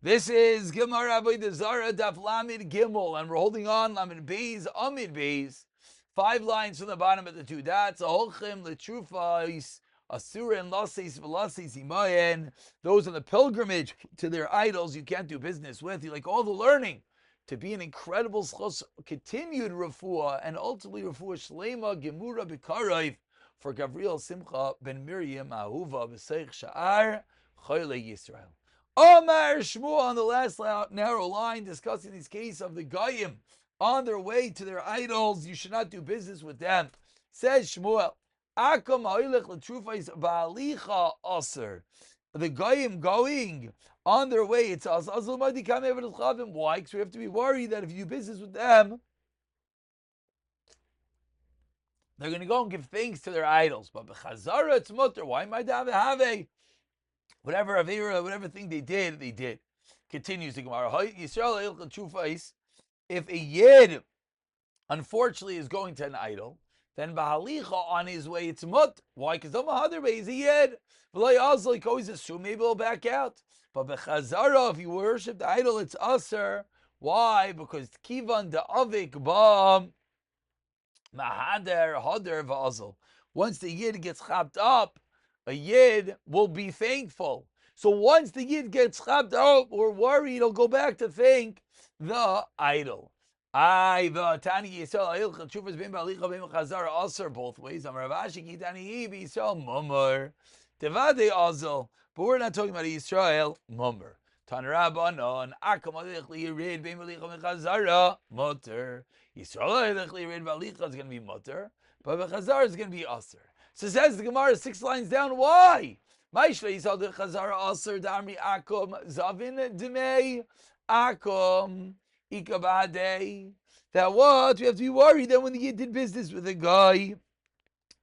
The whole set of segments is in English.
This is Gemara Avodah Zarah Daf Lamed Gimel, and we're holding on Lamed Beis Amid Beis. 5 lines from the bottom of the 2 dots. Aholchem letrufais asura and lases velases imayen. Those on the pilgrimage to their idols you can't do business with. You like all the learning to be an incredible continued refuah and ultimately refuah shlema gemura b'karayv for Gavriel Simcha ben Miriam Ahuva b'seich sha'ar choyle Yisrael. Omar Shmuel on the last narrow line discussing this case of the Goyim on their way to their idols. You should not do business with them. Says Shmuel, Akom ha'ilech l'trufais ba'alicha aser. The Goyim going on their way, it's us. Why? Because we have to be worried that if you do business with them, they're going to go and give thanks to their idols. But b'chazara it's mutter. Why might they have a whatever avera, whatever thing they did. Continues the Gemara. If a yid, unfortunately, is going to an idol, then bahalicha on his way it's mut. Why? Because the other way is a yid. You always assume maybe he'll back out. But bechazara, if you worship the idol, it's aser. Why? Because kivan da avik ba mahader hader va'azal. Once the yid gets chapped up, a yid will be thankful. So once the yid gets chapped up or worried, he'll go back to thank the idol. The Tani Yisrael Ayil Chuvas Ben Balicha Ben Chazar Aser both ways. I'm Ravashi Kitani Yisrael Mummer Tevade Azal. But we're not talking about Yisrael Mummer. Tanarabanon Akam Alich Lirid Ben Balicha Ben Chazara Mutter. Yisrael Alich Lirid Balicha is going to be Mutter, but Ben Chazar is going to be Aser. So says the Gemara 6 lines down. Why? Maishla Yisrael the Chazara Aser Damri Akum Zavin Demei Akum Ikabade. That what? We have to be worried that when the Yid did business with a guy,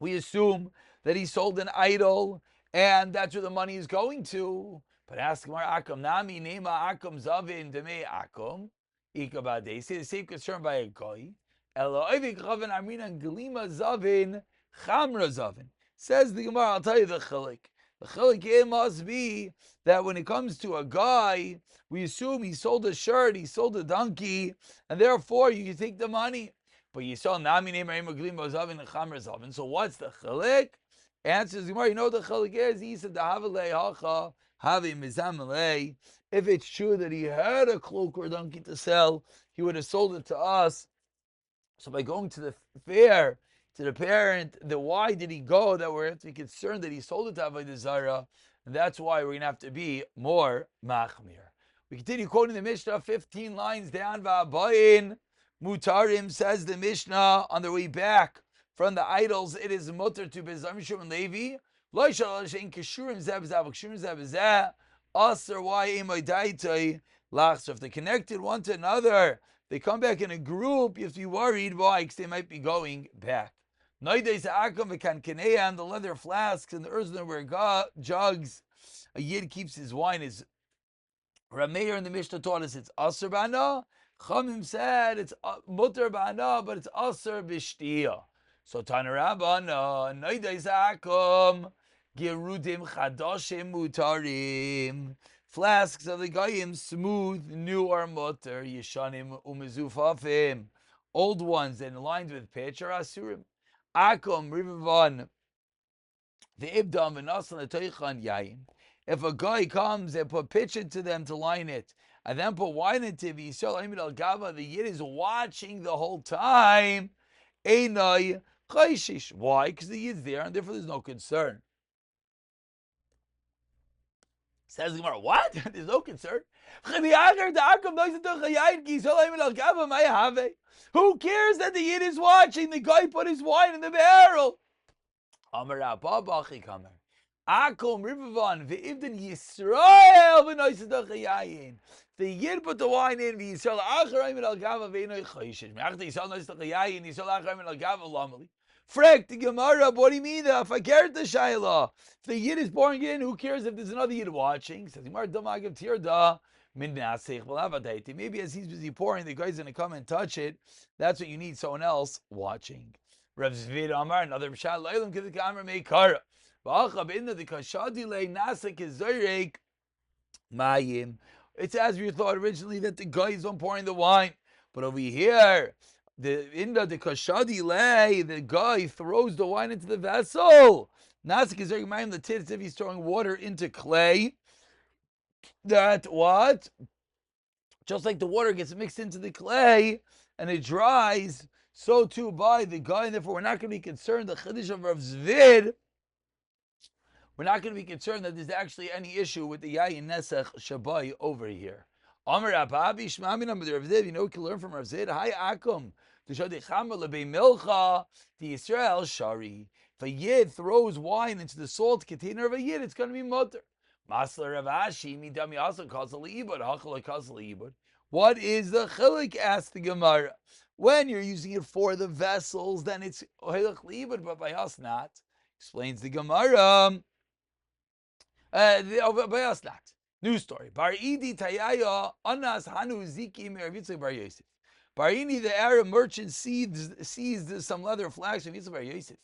we assume that he sold an idol and that's where the money is going to. But ask Gemara Akum Nami Nema Akum Zavin Demei Akum Ikabade. See the same concern by a guy. Elo Evik Chavan Amina Galima Zavin Chamra Zavin. Says the Gemara, I'll tell you the chilik. The chilik here must be that when it comes to a guy, we assume he sold a shirt, he sold a donkey, and therefore you can take the money. But you saw Nami Name Galima Zavin and Chamra Zavin. So what's the chilik? Answers the Gemara, you know what the chilik is? He said the Havalei Hacha Havi Mizamalei. If it's true that he had a cloak or a donkey to sell, he would have sold it to us. So by going to the fair, to the parent, why did he go? That we're have to be concerned that he sold it to Avodah Zarah, and that's why we're going to have to be more machmir. We continue quoting the Mishnah, 15 lines down. Va'abayin mutarim, says the Mishnah on their way back from the idols. It is mutter to Bezam Shum and Levi. Loishal shein kishurim zeb zav kishurim zeb zeh aser why emay daitai lach. So if they're connected one to another, they come back in a group, you have to be worried. Why? Because they might be going back. Nowadays, the leather flasks and the earthenware jugs, a yid keeps his wine. Is Rameir in the Mishnah taught us it's aser b'ana. Chamim said it's mutter b'ana, but it's aser b'shtiya. So Tanarabana, nowadays akum gerudim chadashim mutarim. Flasks of the goyim, smooth, new or mutter, yeshanim umezufafim. Old ones and lined with pitch are asurim. Akum rivavan ve'ibdam v'nasan l'toichan yayin. If a guy comes and put pitch into them to line it, and then put wine into v'yisrael amid al gava, the yid is watching the whole time. Einai chayshish. Why? Because the yid's there, and therefore there's no concern. Says the Gemara, what? There's no concern. Who cares that the Yid is watching? The guy put his wine in the barrel. The Yid put the wine in. Frek the Gemara, what do you mean that if I care the Shaila? If the Yid is pouring in, who cares if there's another Yid watching? Says Gemara, maybe as he's busy pouring, the guy's gonna come and touch it. That's what you need, someone else watching. Rav Zvid Amar, another Mishal Leilam Kid the Kamar Meikara. V'acha b'inna the Kashadi Le Nasa Kizorek Mayim. It's as we thought originally that the guy is on pouring the wine. But over here, the kashadi lay, the guy throws the wine into the vessel. Nasik is the tit as if he's throwing water into clay. That what? Just like the water gets mixed into the clay and it dries, so too by the guy. And therefore, we're not going to be concerned. The chiddush of Rav Zvid, we're not going to be concerned that there's actually any issue with the yayin nesach shabai over here. Amar Ababi Shmami number Rav Zvid. You know, we can learn from Rav Zvid. Hi Akum. The Israel Shari. If a yid throws wine into the salt container of a yid, it's going to be mutter. Masler Rav Ashi midami also calls ibud. Hachal calls ibud. What is the chilik? Asked the Gemara. When you're using it for the vessels, then it's hilach ibud, but by us not. Explains the Gemara. By us not. New story. Bar Idi Tayaya Anas Hanu Ziki Merav Yitzchak Bar Yosef. Barini, the Arab merchant, seized some leather flags from Yitzchak Bar Yosef.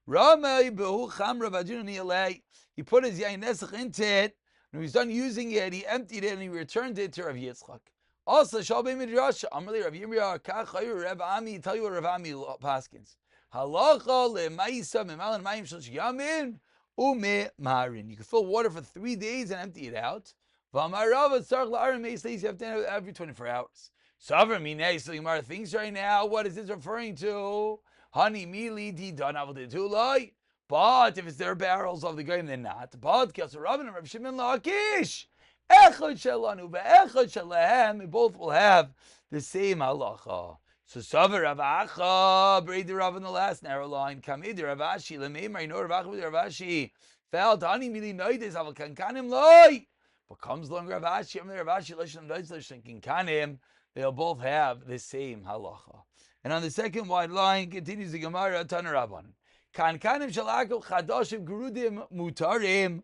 Ramay Behu Chamra Vajuni Alei. He put his yain nesach into it. When he was done using it, he emptied it and he returned it to Rav Yitzchak. Also, Shalbei Midrash, Amrli Rav Yirmiyah, Kach Chayu Rav Ami, tell you what Rav Ami paskins. Halacha le'maisa me'malan mayim shel yamin ume marin. You can fill water for 3 days and empty it out. V'amarav tzarich la'arim me'isleis, you have to have it every 24 hours. Savra minei, so Gemara thinks right now, what is this referring to? Honey mili di dan avodah tulai. But if it's their barrels of the game, they're not. But Kesarav and Rav Shimon Lakish, Echad Shelanu ve'Echad Shelahem, they both will have the same halacha. So Savar Rav Acha, braid the Rav in the last narrow line. Kamid Rav Ashi, Lemeimer, I know Rav Acha with Rav Ashi. Felt honey mili noides aval kankanim loy. But comes along Rav Ashi, Rav Ashi Lashon noides Lashon kankanim. They'll both have the same halacha. And on the second wide line continues the Gemara Tana Rabban. Kankanim shalakov chadashim gerudim mutarim.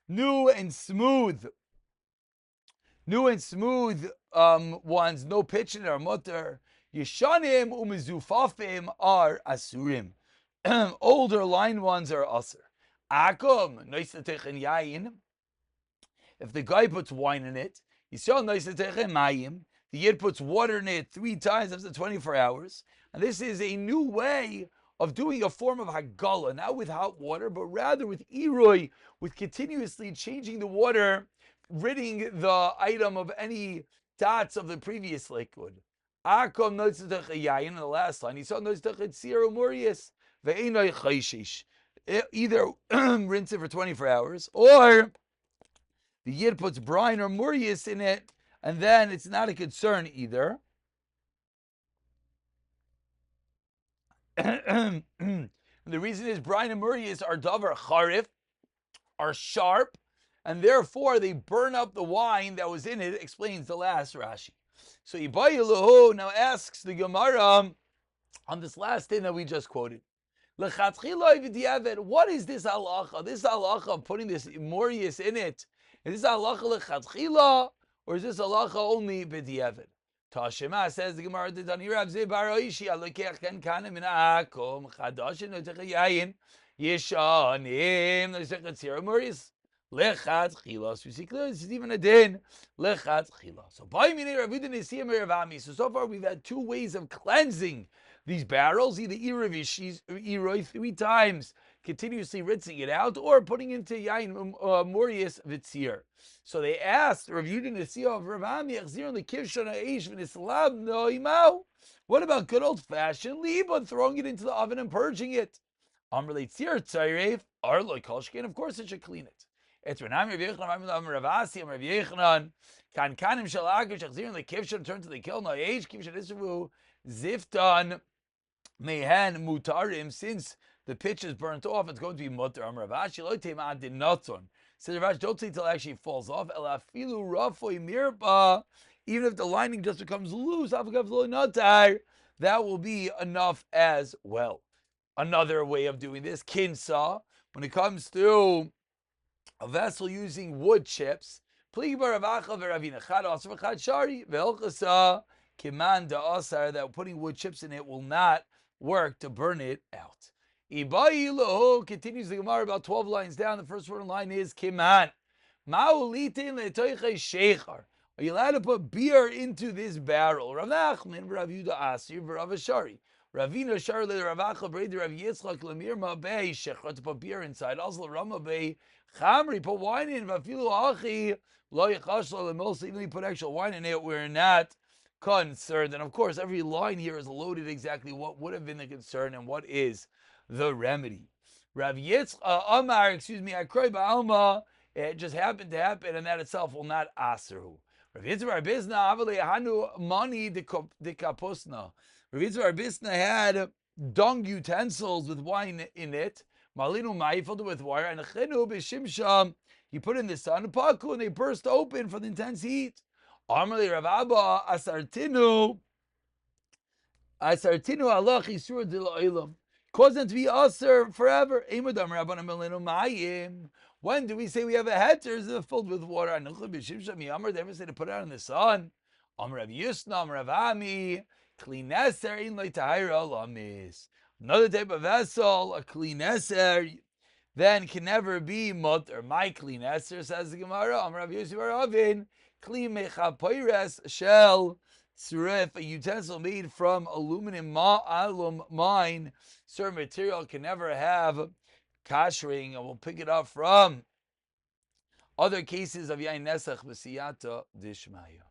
New and smooth ones, no pitching are mutter. Yeshanim umizufafim are asurim. Older line ones are asur. Akum noistatechin yayin. If the guy puts wine in it, yisrael noistatechin mayim. The yid puts water in it 3 times after 24 hours. And this is a new way of doing a form of hagala, not with hot water, but rather with iroi, with continuously changing the water, ridding the item of any dots of the previous liquid. Akom notzatach yayin in the last line. He saw notzatach tzir umurius ve'enoi chayshish. Either rinse it for 24 hours, or the yid puts brine or murius in it, and then it's not a concern either. And the reason is brine and murius are davar charif, are sharp, and therefore they burn up the wine that was in it, explains the last Rashi. So Ibayilahu now asks the Gemara on this last thing that we just quoted. What is this halacha? This halacha of putting this murius in it. Is this halacha lechatchila? Or is this halacha only b'diavad? Tashema says the Gemara Dani Rav Zeh Bar Oishi alokech ken kanem min akom chadashin notech yayin yeshanim notech tzira muris lechat chilas. We see clearly this is even a din lechat chilas. So by minei Rav Yehuda Nesiyah Meravami. So far we've had 2 ways of cleansing these barrels: either iroi 3 times, continuously rinsing it out, or putting into yayin murius v'tzir. So they asked Rav Yehuda Nesiyah of Rav Ami, what about good old fashioned liba, throwing it into the oven and purging it? Of course it should clean it. It's Rav Yechanan, kan kanim shalagish achzirin the kivshan turn to the kill no age kivshan isru ziftan mehen mutarim, since the pitch is burnt off, it's going to be mutar. Rav Ashi lo tema adin natzon. Says Rav, don't say until it actually falls off. Even if the lining just becomes loose, that will be enough as well. Another way of doing this, kinsa, when it comes to a vessel using wood chips, that putting wood chips in it will not work to burn it out. Ibayilahu continues the Gemara about 12 lines down. The first word in line is kiman. Are you allowed to put beer into this barrel? Rav Nachman, Rav Yudah Asir, Rav Ashari. Ravina Shar le Rav Acha Breder Rav Yitzchak Lemirma Bei Shechra, to put beer inside. Also Rama Bei Chamri, put wine in. Vafilu Achi Lo Yachashla Lemilsa, even if you put actual wine in it, we're not concerned. And of course, every line here is loaded exactly what would have been the concern and what is the remedy. Rav Yitzchak Amar, Akroy Ba'alma, it just happened to happen, and that itself will not aserhu. Rav Yitzchak Bisna Avale Hanu Mani de Kapusna. Rav Yitzchak Bisna had dung utensils with wine in it. Malinu Mai filled it with water, and Chenu B'Shimsham, he put in the sun, Paku, and they burst open from the intense heat. Amrli Rav Abba Asartinu Allah Chisur de Lo'ilam. Cause them to be aser forever. When do we say we have a heter? Is it filled with water? They ever say to put it out in the sun. Another type of vessel, a klineser, then can never be mutter. My klineser, says the Gemara, Amrav Yosef Aravin, kli mechapoires shell. Surif, a utensil made from aluminum alum mine, certain material can never have kashering, and we'll pick it up from other cases of yain nesach b'siyata dishmaya.